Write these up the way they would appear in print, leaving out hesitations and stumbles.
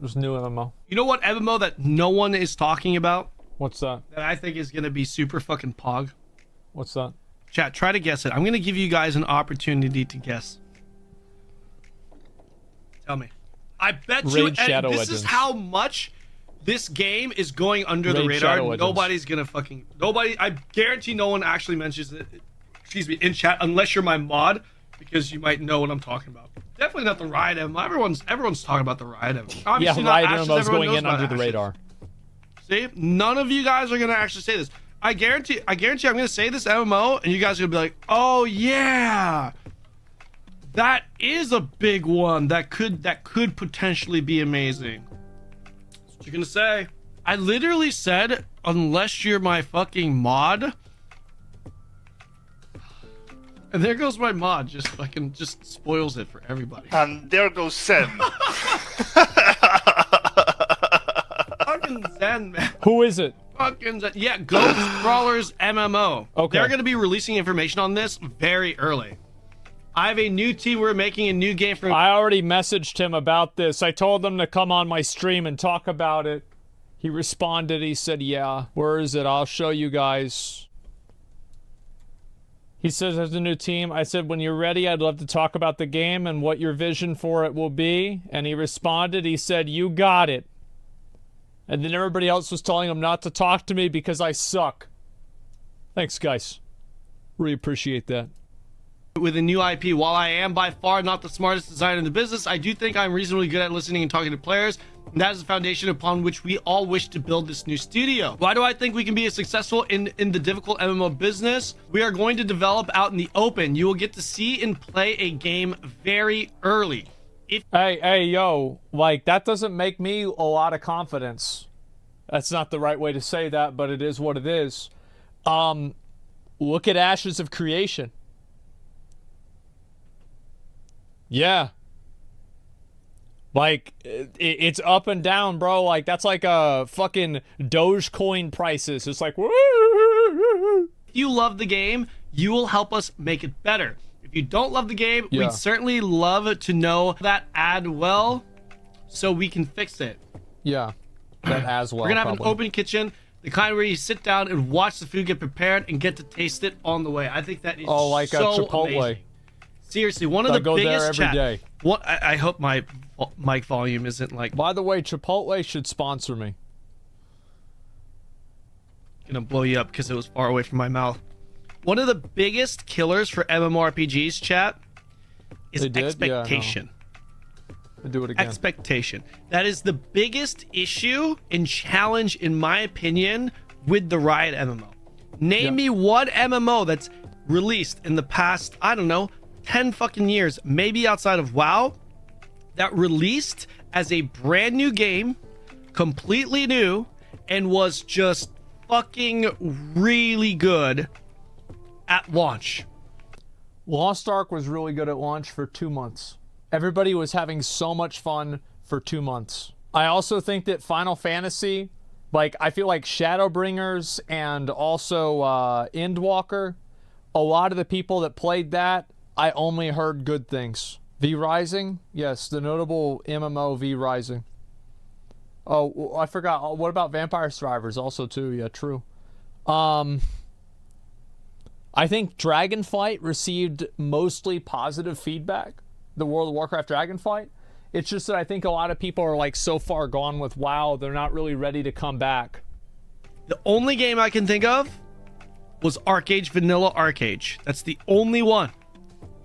There's a new MMO. You know what MMO that no one is talking about? What's that? That I think is going to be super fucking pog. What's that? Chat, try to guess it. I'm going to give you guys an opportunity to guess. Tell me. I bet you Shadow this Legends. is how much this game is going under the Raid Shadow radar. Legends. Nobody's going to fucking... Nobody... I guarantee no one actually mentions it, excuse me, in chat, unless you're my mod, because you might know what I'm talking about. Definitely not the Riot MMO. Everyone's talking about the Riot MMO. Obviously Yeah, Riot MMO's going in under the radar. See? None of you guys are going to actually say this. I guarantee I'm going to say this MMO, and you guys are going to be like, oh, yeah. That is a big one. That could potentially be amazing. That's what you're going to say. I literally said, unless you're my fucking mod. And there goes my mod. Just spoils it for everybody. And there goes Zen. Fucking Zen, man. Who is it? Fucking Zen. Yeah, Ghost Crawlers MMO. Okay. They're going to be releasing information on this very early. I have a new team. We're making a new game for... I already messaged him about this. I told him to come on my stream and talk about it. He responded. He said, yeah. Where is it? I'll show you guys. He says there's a new team. I said, when you're ready, I'd love to talk about the game and what your vision for it will be. And he responded. He said, you got it. And then everybody else was telling him not to talk to me because I suck. Thanks, guys. Really appreciate that. With a new IP. While I am by far not the smartest designer in the business, I do think I'm reasonably good at listening and talking to players. And that is the foundation upon which we all wish to build this new studio. Why do I think we can be successful in the difficult MMO business? We are going to develop out in the open. You will get to see and play a game very early. Hey, yo, like, that doesn't make me a lot of confidence. That's not the right way to say that, but it is what it is. Look at Ashes of Creation. Yeah. Like, it's up and down, bro. Like, that's like a fucking Dogecoin prices. It's like, woo! If you love the game, you will help us make it better. If you don't love the game, Yeah. we'd certainly love to know that ad well so we can fix it. Yeah. That as well. We're gonna have probably. an open kitchen, the kind where you sit down and watch the food get prepared and get to taste it on the way. I think that is like so a Chipotle. amazing. Seriously, one of I the go there biggest every day. What I hope my mic volume isn't like By the way, Chipotle should sponsor me. gonna blow you up because it was far away from my mouth. One of the biggest killers for MMORPGs, chat, is They did? expectation. I'll do it again. Expectation. That is the biggest issue and challenge, in my opinion, with the Riot MMO. Name me one MMO that's released in the past, I don't know, 10 fucking years, maybe outside of WoW, that released as a brand new game, completely new, and was just fucking really good at launch. Lost Ark was really good at launch for 2 months. Everybody was having so much fun for 2 months. I also think that Final Fantasy, like, I feel like Shadowbringers and also Endwalker, a lot of the people that played that, I only heard good things. V Rising? Yes, the notable MMO V Rising. Oh, I forgot. What about Vampire Survivors also too? Yeah, true. I think Dragonflight received mostly positive feedback. The World of Warcraft Dragonflight. It's just that I think a lot of people are like so far gone with WoW, they're not really ready to come back. The only game I can think of was ArcheAge, Vanilla ArcheAge. That's the only one.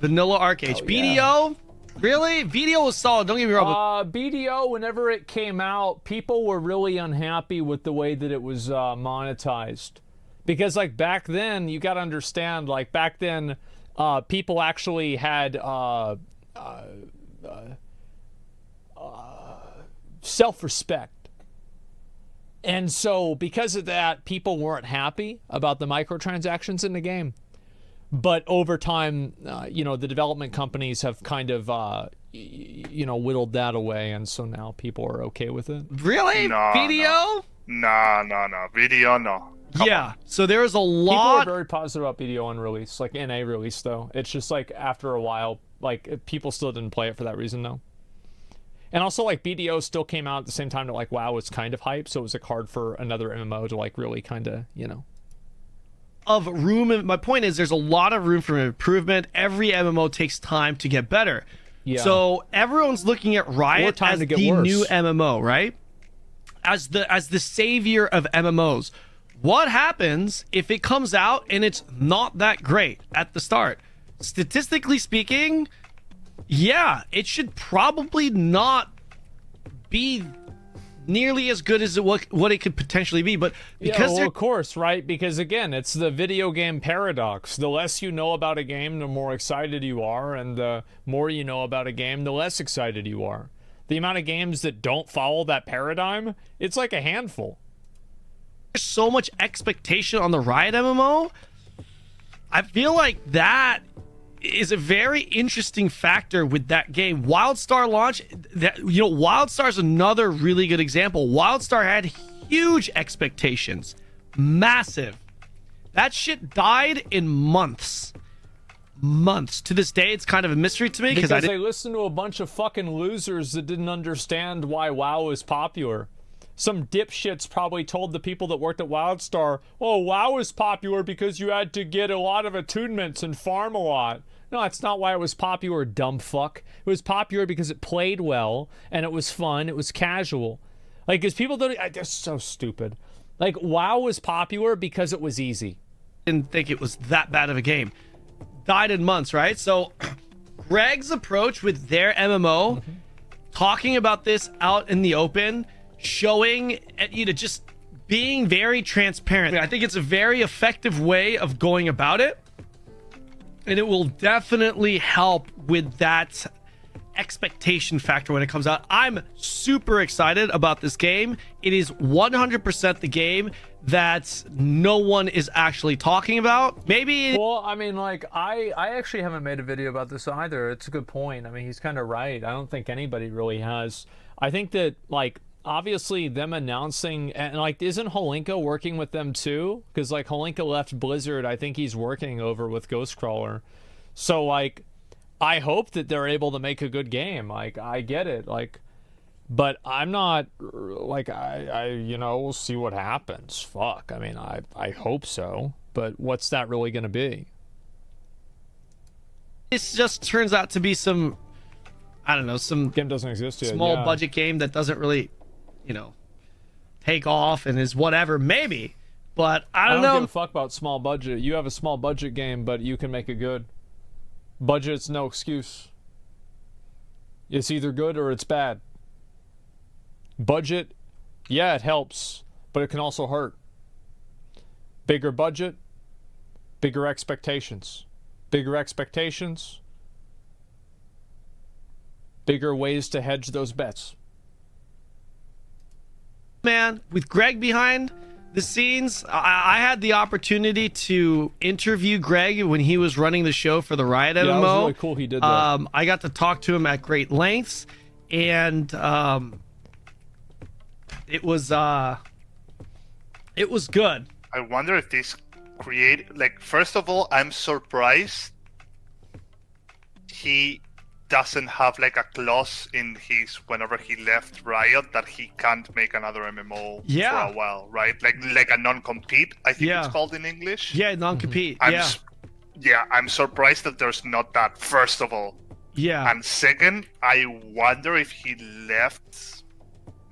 Vanilla ArcheAge. BDO? Really? BDO was solid, don't get me wrong. BDO, whenever it came out, people were really unhappy with the way that it was monetized. Because, like, back then, you gotta understand, like, back then, people actually had self-respect. And so, because of that, people weren't happy about the microtransactions in the game. But over time, you know, the development companies have kind of, you know, whittled that away, and so now people are okay with it. Really? No, BDO? No. Video, no. Yeah. So there was a People lot. are very positive about BDO on release, like NA release, though. It's just like after a while, like people still didn't play it for that reason, though. And also, like, BDO still came out at the same time that, like, WoW was kind of hype, so it was, like, hard for another MMO to, like, really kind of, you know. Of room, my point is there's a lot of room for improvement. Every MMO takes time to get better. Yeah. So everyone's looking at Riot time as to the get worse. new MMO, right? As the savior of MMOs. What happens if it comes out and it's not that great at the start? Statistically speaking, yeah, it should probably not be nearly as good as what it could potentially be. But because of course, right? Because again, it's the video game paradox. The less you know about a game, the more excited you are, and the more you know about a game, the less excited you are. The amount of games that don't follow that paradigm, it's like a handful. there's so much expectation on the Riot MMO, I feel like that is a very interesting factor with that game. WildStar launch, WildStar is another really good example. WildStar had huge expectations, massive. That shit died in months. To this day, it's kind of a mystery to me because I listened to a bunch of fucking losers that didn't understand why WoW was popular. Some dipshits probably told the people that worked at WildStar, oh, WoW was popular because you had to get a lot of attunements and farm a lot. No, that's not why it was popular, dumb fuck. It was popular because it played well, and it was fun, it was casual. Like, because people don't... They're so stupid. Like, WoW was popular because it was easy. Didn't think it was that bad of a game. Died in months, right? So, Greg's approach with their MMO, talking about this out in the open, showing, just being very transparent. I think it's a very effective way of going about it. And it will definitely help with that expectation factor when it comes out. I'm super excited about this game. It is 100% the game that no one is actually talking about. Maybe... Well, I mean, like, I actually haven't made a video about this either. It's a good point. I mean, he's kind of right. I don't think anybody really has. I think that, like, obviously them announcing, and like, isn't Holinka working with them too? Because like Holinka left Blizzard, I think he's working over with Ghostcrawler. So like, I hope that they're able to make a good game. Like, I get it, like, but I'm not like, I we'll see what happens. Fuck, I mean, I hope so, but what's that really gonna be? This just turns out to be some, I don't know, some game doesn't exist yet. Small budget game that doesn't really, take off and is whatever, maybe. But I don't know. Give a fuck about small budget. You have a small budget game, but you can make it good. Budget's no excuse. It's either good or it's bad. Budget, yeah, it helps, but it can also hurt. Bigger budget, bigger expectations. Bigger expectations, bigger ways to hedge those bets. Man, with Greg behind the scenes, I had the opportunity to interview Greg when he was running the show for the Riot MMO. Yeah, it was really cool he did that. I got to talk to him at great lengths, and it was good. I wonder if this first of all, I'm surprised he doesn't have like a clause in his whenever he left Riot that he can't make another MMO for a while, right? Like a non-compete, I think it's called in English. Yeah, non-compete. I'm surprised that there's not that, first of all. Yeah. And second, I wonder if he left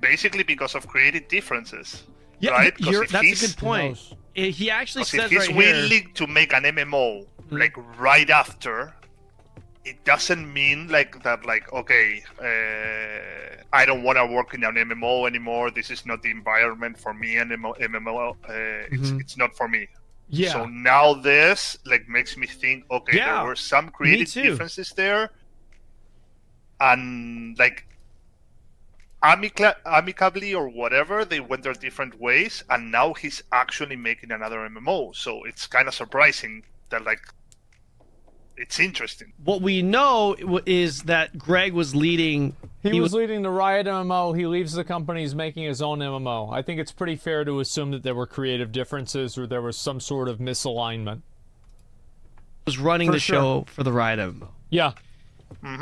basically because of creative differences. Yeah, right? That's a good point. He actually says if he's right willing to make an MMO like right after, it doesn't mean like that. Like, okay, I don't want to work in an MMO anymore. This is not the environment for me. And MMO, it's not for me. Yeah. So now this like makes me think, okay, there were some creative differences there, and like amicably or whatever, they went their different ways, and now he's actually making another MMO. So it's kind of surprising that like. It's interesting. What we know is that Greg was leading... He was leading the Riot MMO. He leaves the company. He's making his own MMO. I think it's pretty fair to assume that there were creative differences or there was some sort of misalignment. Was running the show for the Riot MMO. Yeah.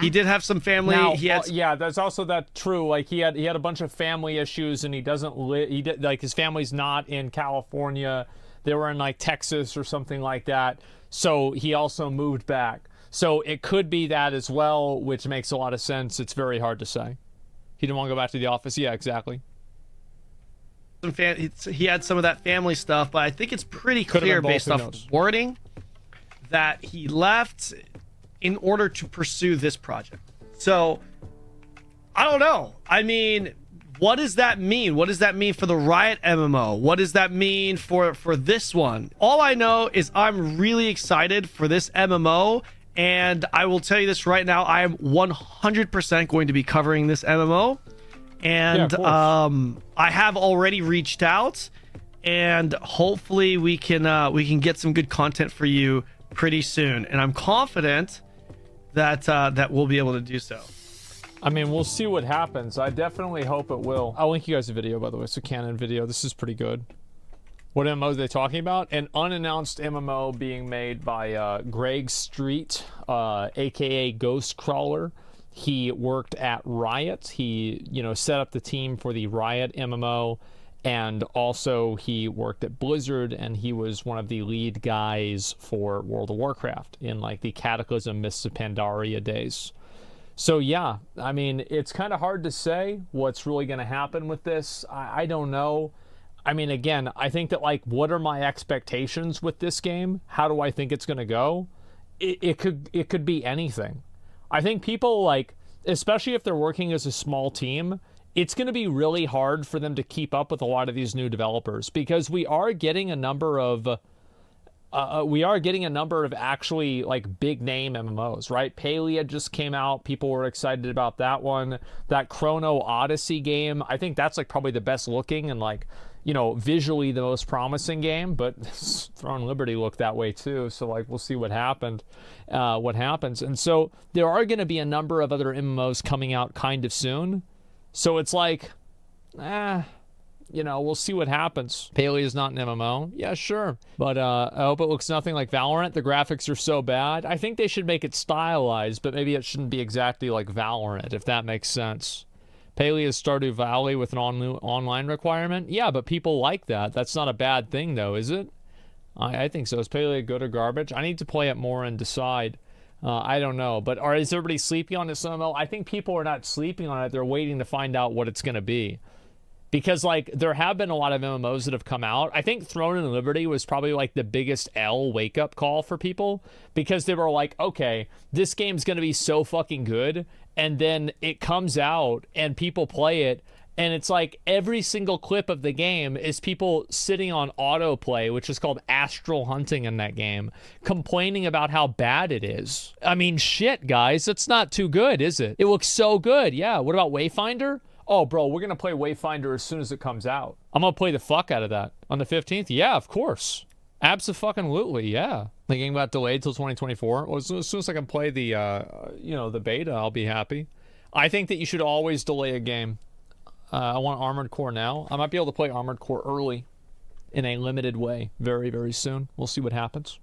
He did have some family. Now, He had yeah, that's also that true. Like he had a bunch of family issues, and he doesn't live. He did like his family's not in California. They were in like Texas or something like that. So he also moved back. So it could be that as well, which makes a lot of sense. It's very hard to say. He didn't want to go back to the office. Yeah, exactly. he had some of that family stuff, but I think it's pretty Could've clear been both, based who off knows? wording that he left in order to pursue this project. So I don't know. I mean, what does that mean? What does that mean for the Riot MMO? What does that mean for this one? All I know is I'm really excited for this MMO, and I will tell you this right now, I am 100% going to be covering this MMO. And I have already reached out, and hopefully we can get some good content for you pretty soon. And I'm confident that that we'll be able to do so. I mean, we'll see what happens. I definitely hope it will. I'll link you guys a video, by the way. It's a canon video. This is pretty good. What MMO are they talking about? An unannounced MMO being made by Greg Street, aka Ghost Crawler. He worked at Riot. He, set up the team for the Riot MMO, and also he worked at Blizzard, and he was one of the lead guys for World of Warcraft in like the Cataclysm Mists of Pandaria days. So yeah, I mean, it's kind of hard to say what's really going to happen with this. I don't know. I mean, again, I think that like, what are my expectations with this game? How do I think it's going to go? It could be anything. I think people like, especially if they're working as a small team, it's going to be really hard for them to keep up with a lot of these new developers, because we are getting a number of actually like big name MMOs, right? Palia just came out. People were excited about that one. That Chrono Odyssey game, I think that's like probably the best looking and like, visually the most promising game, but Throne Liberty looked that way too. So like, we'll see what happens. And so there are going to be a number of other MMOs coming out kind of soon. So it's like, we'll see what happens. Paley is not an MMO. Yeah, sure. But I hope it looks nothing like Valorant. The graphics are so bad. I think they should make it stylized, but maybe it shouldn't be exactly like Valorant, if that makes sense. Paley is Stardew Valley with an online requirement. Yeah, but people like that. That's not a bad thing, though, is it? I think so. Is Paley good or garbage? I need to play it more and decide. I don't know. But is everybody sleeping on this MMO? I think people are not sleeping on it. They're waiting to find out what it's going to be. Because, like, there have been a lot of MMOs that have come out. I think Throne and Liberty was probably, like, the biggest wake-up call for people. Because they were like, okay, this game's going to be so fucking good. And then it comes out, and people play it. And it's like every single clip of the game is people sitting on autoplay, which is called astral hunting in that game, complaining about how bad it is. I mean, shit, guys. It's not too good, is it? It looks so good. Yeah. What about Wayfinder? Oh, bro, we're going to play Wayfinder as soon as it comes out. I'm going to play the fuck out of that. On the 15th? Yeah, of course. Abso-fucking-lutely, yeah. The game got delayed till 2024. Well, as soon as I can play the, the beta, I'll be happy. I think that you should always delay a game. I want Armored Core now. I might be able to play Armored Core early in a limited way very, very soon. We'll see what happens.